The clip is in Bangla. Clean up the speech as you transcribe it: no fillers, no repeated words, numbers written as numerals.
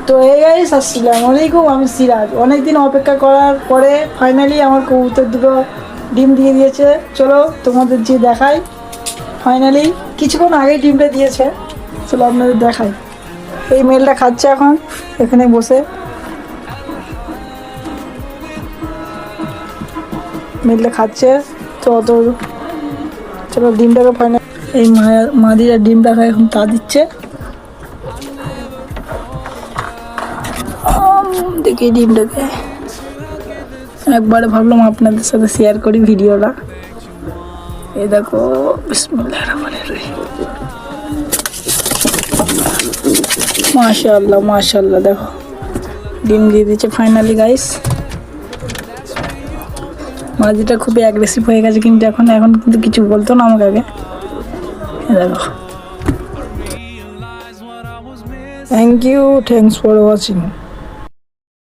তো এই গাইস, আসসালামু আলাইকুম। আমি সিরাজ। অনেকদিন অপেক্ষা করার পরে ফাইনালি আমার কবুতর দুটো ডিম দিয়ে দিয়েছে। চলো তোমাদের যে দেখাই। ফাইনালি কিছুক্ষণ আগেই ডিমটা দিয়েছে, চলো আপনাদের দেখাই। এই মেলটা খাচ্ছে এখন এখানে বসে, মেলটা খাচ্ছে। তো অত চলো ডিমটাকে ফাইনাল, এই মাদিরা ডিমটাকে এখন তা দিচ্ছে। দেখি ডিমটাকে একবারে ভাবলাম আপনাদের সাথে শেয়ার করি ভিডিওটা। এই দেখো, বিসমিল্লাহির রহমানির রহিম। মাশাআল্লাহ মাশাআল্লাহ, দেখো ডিম দিয়ে দিচ্ছে ফাইনালি গাইস। মাঝিটা খুবই অ্যাগ্রেসিভ হয়ে গেছে, কিন্তু এখন কিন্তু কিছু বলতো না আমাকে আগে। দেখো, থ্যাংকস ফর ওয়াচিং।